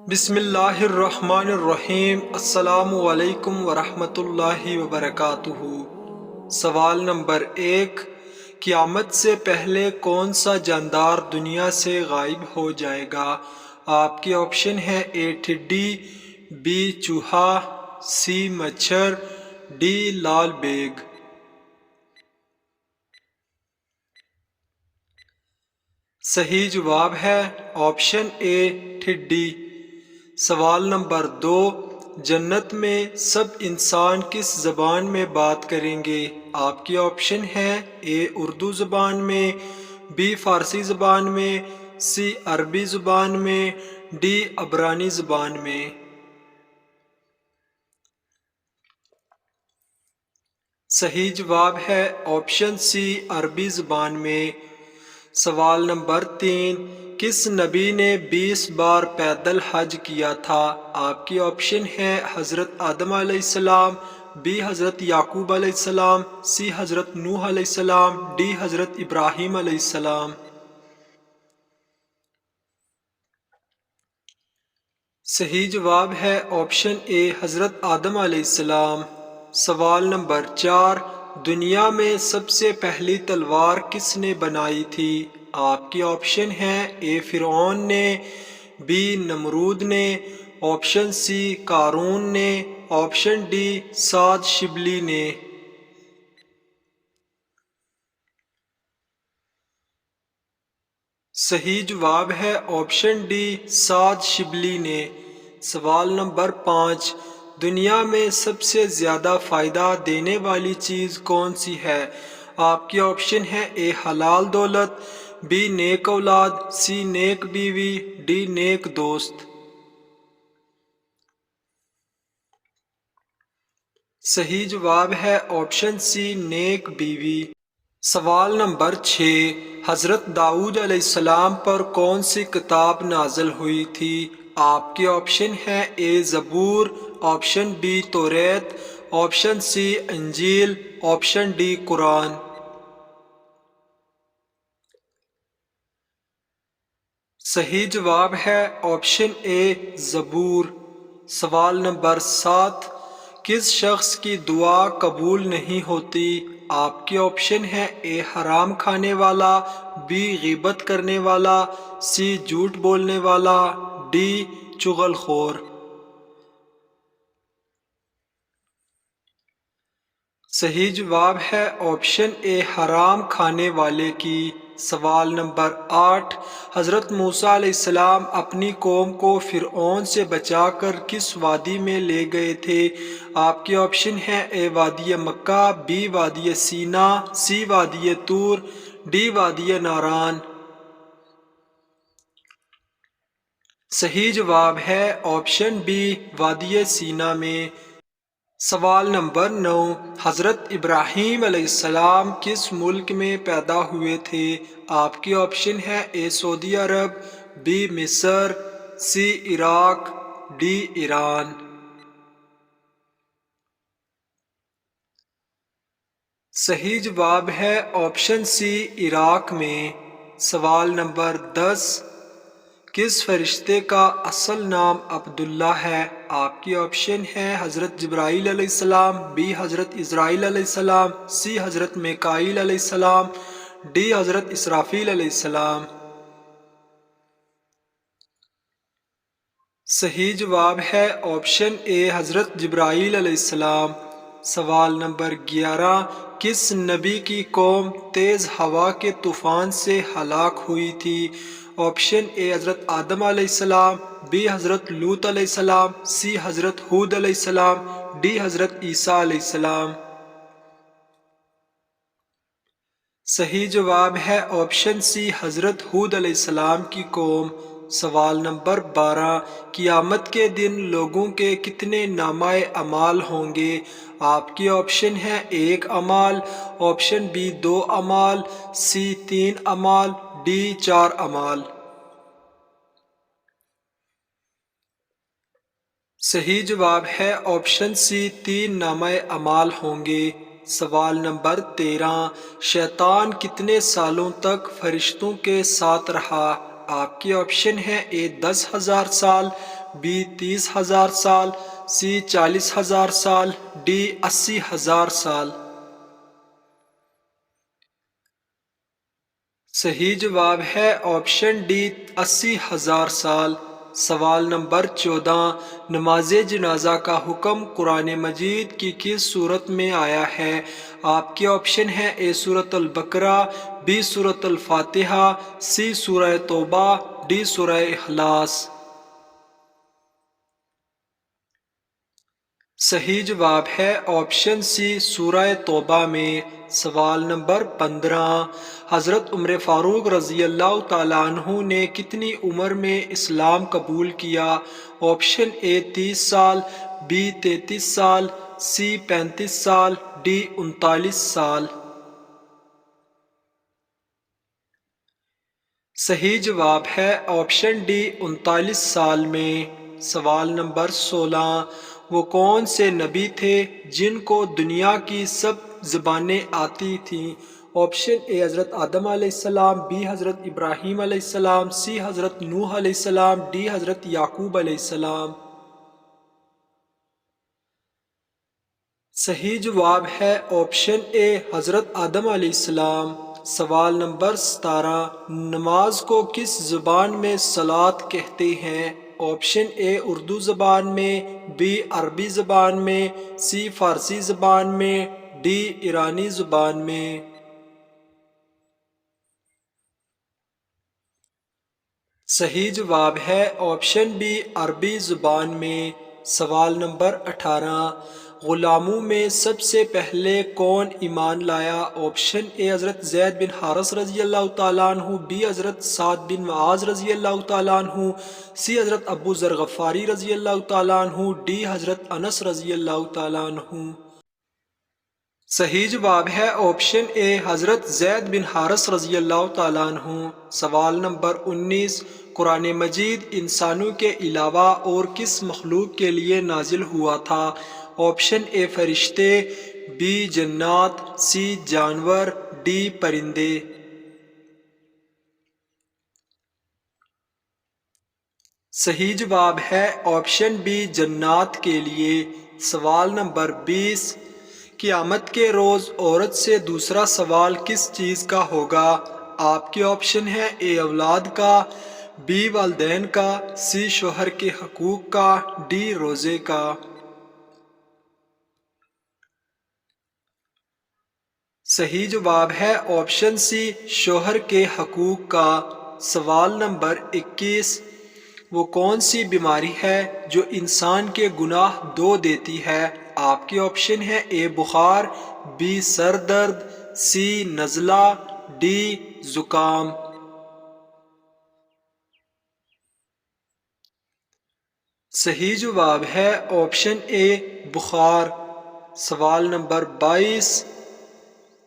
بسم اللہ الرحمن الرحیم۔ السلام علیکم ورحمۃ اللہ وبرکاتہ۔ سوال نمبر 1، قیامت سے پہلے کون سا جاندار دنیا سے غائب ہو جائے گا؟ آپ کے آپشن ہیں: اے ٹھڈی، بی چوہا، سی مچھر، ڈی لال بیگ۔ صحیح جواب ہے آپشن اے ٹھڈی۔ سوال نمبر 2، جنت میں سب انسان کس زبان میں بات کریں گے؟ آپ کے آپشن ہیں: اے اردو زبان میں، بی فارسی زبان میں، سی عربی زبان میں، ڈی عبرانی زبان میں۔ صحیح جواب ہے آپشن سی عربی زبان میں۔ سوال نمبر 3، کس نبی نے 20 بار پیدل حج کیا تھا؟ آپ کے آپشن ہیں: حضرت آدم علیہ السلام، بی حضرت یعقوب علیہ السلام، سی حضرت نوح علیہ السلام، ڈی حضرت ابراہیم علیہ السلام۔ صحیح جواب ہے آپشن اے حضرت آدم علیہ السلام۔ سوال نمبر 4، دنیا میں سب سے پہلی تلوار کس نے بنائی تھی؟ آپ کے آپشن ہیں: اے فرعون نے، بی نمرود نے، آپشن سی قارون نے، آپشن ڈی سعد شبلی نے۔ صحیح جواب ہے آپشن ڈی سعد شبلی نے۔ سوال نمبر 5، دنیا میں سب سے زیادہ فائدہ دینے والی چیز کون سی ہے؟ آپ کے آپشن ہیں: اے حلال دولت، بی نیک اولاد، سی نیک بیوی، ڈی نیک دوست۔ صحیح جواب ہے آپشن سی نیک بیوی۔ سوال نمبر 6، حضرت داؤد علیہ السلام پر کون سی کتاب نازل ہوئی تھی؟ آپ کے آپشن ہیں: اے زبور، آپشن بی توریت، آپشن سی انجیل، آپشن ڈی قرآن۔ صحیح جواب ہے آپشن اے زبور۔ سوال نمبر 7، کس شخص کی دعا قبول نہیں ہوتی؟ آپ کے آپشن ہیں: اے حرام کھانے والا، بی غیبت کرنے والا، سی جھوٹ بولنے والا، ڈی چغل خور۔ صحیح جواب ہے آپشن اے حرام کھانے والے کی۔ سوال نمبر 8، حضرت موسیٰ علیہ السلام اپنی قوم کو فرعون سے بچا کر کس وادی میں لے گئے تھے؟ آپ کے آپشن ہیں: اے وادی مکہ، بی وادی سینا، سی وادی طور، ڈی وادی ناران۔ صحیح جواب ہے آپشن بی وادی سینا میں۔ سوال نمبر 9، حضرت ابراہیم علیہ السلام کس ملک میں پیدا ہوئے تھے؟ آپ کے آپشن ہیں: اے سعودی عرب، بی مصر، سی عراق، ڈی ایران۔ صحیح جواب ہے آپشن سی عراق میں۔ سوال نمبر 10، کس فرشتے کا اصل نام عبداللہ ہے؟ آپ کے آپشن ہیں: حضرت جبرائیل علیہ السلام، بی حضرت اسرائیل علیہ السلام، سی حضرت میکائیل علیہ السلام، ڈی حضرت اسرافیل علیہ السلام۔ صحیح جواب ہے آپشن اے حضرت جبرائیل علیہ السلام۔ سوال نمبر 11، کس نبی کی قوم تیز ہوا کے طوفان سے ہلاک ہوئی تھی؟ آپشن اے حضرت آدم علیہ السلام، بی حضرت لوط علیہ السلام، سی حضرت ہود علیہ السلام، ڈی حضرت عیسیٰ علیہ السلام۔ صحیح جواب ہے آپشن سی حضرت ہود علیہ السلام کی قوم۔ سوال نمبر 12، قیامت کے دن لوگوں کے کتنے نامہ اعمال ہوں گے؟ آپ کے آپشن ہیں: 1 اعمال، آپشن بی 2 اعمال، سی 3 اعمال، ڈی 4 اعمال۔ صحیح جواب ہے آپشن سی 3 نامہ اعمال ہوں گے۔ سوال نمبر 13، شیطان کتنے سالوں تک فرشتوں کے ساتھ رہا؟ آپ کے آپشن ہیں: اے 10,000 سال، بی 30,000 سال، سی 40,000 سال، ڈی 80,000 سال۔ صحیح جواب ہے آپشن ڈی 80,000 سال۔ سوال نمبر 14، نماز جنازہ کا حکم قرآن مجید کی کس صورت میں آیا ہے؟ آپ کے آپشن ہیں اے سورۃ البقرہ، بی سورۃ الفاتحہ، سی سورہ توبہ، ڈی سورہ اخلاص۔ صحیح جواب ہے آپشن سی سورہ توبہ میں۔ سوال نمبر 15، حضرت عمر فاروق رضی اللہ تعالیٰ عنہ نے کتنی عمر میں اسلام قبول کیا؟ آپشن اے 30 سال، بی 33 سال، سی 35 سال، ڈی 39 سال۔ صحیح جواب ہے آپشن ڈی 39 سال میں۔ سوال نمبر 16، وہ کون سے نبی تھے جن کو دنیا کی سب زبانیں آتی تھیں؟ آپشن اے حضرت آدم علیہ السلام، بی حضرت ابراہیم علیہ السلام، سی حضرت نوح علیہ السلام، ڈی حضرت یعقوب علیہ السلام۔ صحیح جواب ہے آپشن اے حضرت آدم علیہ السلام۔ سوال نمبر 17، نماز کو کس زبان میں صلاۃ کہتے ہیں؟ آپشن اے اردو زبان میں، بی عربی زبان میں، سی فارسی زبان میں، ڈی ایرانی زبان میں۔ صحیح جواب ہے آپشن بی عربی زبان میں۔ سوال نمبر 18، غلاموں میں سب سے پہلے کون ایمان لایا؟ آپشن اے حضرت زید بن حارث رضی اللہ تعالیٰ عنہ، بی حضرت سعد بن معاذ رضی اللہ تعالیٰ عنہ، سی حضرت ابو ذر غفاری رضی اللہ تعالیٰ عنہ، ڈی حضرت انس رضی اللہ تعالیٰ عنہ۔ صحیح جواب ہے آپشن اے حضرت زید بن حارث رضی اللہ تعالیٰ عنہ۔ سوال نمبر 19، قرآن مجید انسانوں کے علاوہ اور کس مخلوق کے لیے نازل ہوا تھا؟ آپشن اے فرشتے، بی جنات، سی جانور، ڈی پرندے۔ صحیح جواب ہے آپشن بی جنات کے لیے۔ سوال نمبر 20، قیامت کے روز عورت سے دوسرا سوال کس چیز کا ہوگا؟ آپ کے آپشن ہیں اے اولاد کا، بی والدین کا، سی شوہر کے حقوق کا، ڈی روزے کا۔ صحیح جواب ہے آپشن سی شوہر کے حقوق کا۔ سوال نمبر 21، وہ کون سی بیماری ہے جو انسان کے گناہ دھو دیتی ہے؟ آپ کے آپشن ہیں اے بخار، بی سر درد، سی نزلہ، ڈی زکام۔ صحیح جواب ہے آپشن اے بخار۔ سوال نمبر 22،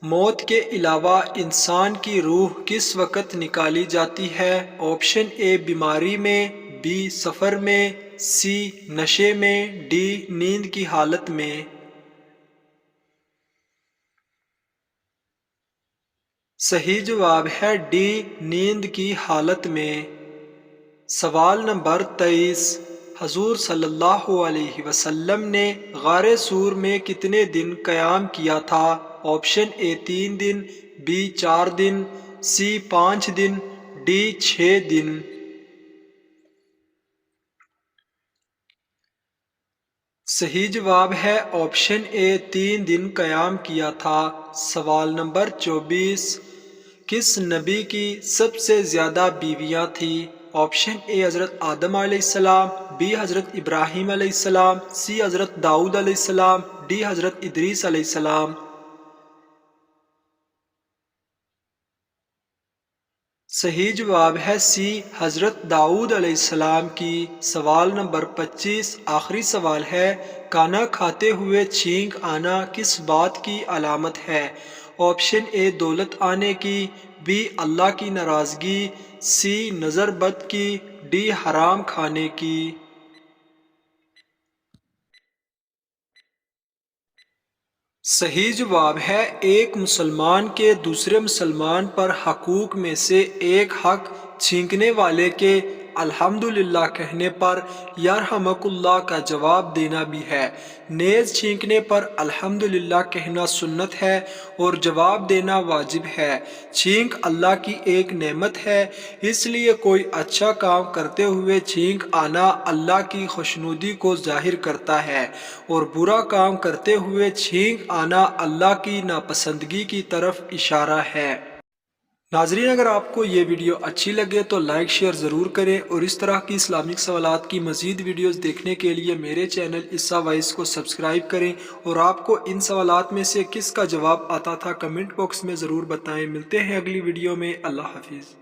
موت کے علاوہ انسان کی روح کس وقت نکالی جاتی ہے؟ آپشن اے بیماری میں، بی سفر میں، سی نشے میں، ڈی نیند کی حالت میں۔ صحیح جواب ہے ڈی نیند کی حالت میں۔ سوال نمبر 23، حضور صلی اللہ علیہ وسلم نے غار سور میں کتنے دن قیام کیا تھا؟ آپشن اے 3 دن، بی 4 دن، سی 5 دن، ڈی 6 دن۔ صحیح جواب ہے آپشن اے 3 دن قیام کیا تھا۔ سوال نمبر 24، کس نبی کی سب سے زیادہ بیویاں تھیں؟ آپشن اے حضرت آدم علیہ السلام، بی حضرت ابراہیم علیہ السلام، سی حضرت داؤد علیہ السلام، ڈی حضرت ادریس علیہ السلام۔ صحیح جواب ہے سی حضرت داؤد علیہ السلام کی۔ سوال نمبر 25، آخری سوال ہے، کھانا کھاتے ہوئے چھینک آنا کس بات کی علامت ہے؟ آپشن اے دولت آنے کی، بی اللہ کی ناراضگی، سی نظر بد کی، ڈی حرام کھانے کی۔ صحیح جواب ہے ایک مسلمان کے دوسرے مسلمان پر حقوق میں سے ایک حق چھینکنے والے کے الحمدللہ کہنے پر یرحمک اللہ کا جواب دینا بھی ہے۔ نیز چھینکنے پر الحمدللہ کہنا سنت ہے اور جواب دینا واجب ہے۔ چھینک اللہ کی ایک نعمت ہے، اس لیے کوئی اچھا کام کرتے ہوئے چھینک آنا اللہ کی خوشنودی کو ظاہر کرتا ہے، اور برا کام کرتے ہوئے چھینک آنا اللہ کی ناپسندگی کی طرف اشارہ ہے۔ ناظرین، اگر آپ کو یہ ویڈیو اچھی لگے تو لائک شیئر ضرور کریں، اور اس طرح کی اسلامک سوالات کی مزید ویڈیوز دیکھنے کے لیے میرے چینل عیسیٰ وائس کو سبسکرائب کریں، اور آپ کو ان سوالات میں سے کس کا جواب آتا تھا کمنٹ باکس میں ضرور بتائیں۔ ملتے ہیں اگلی ویڈیو میں۔ اللہ حافظ۔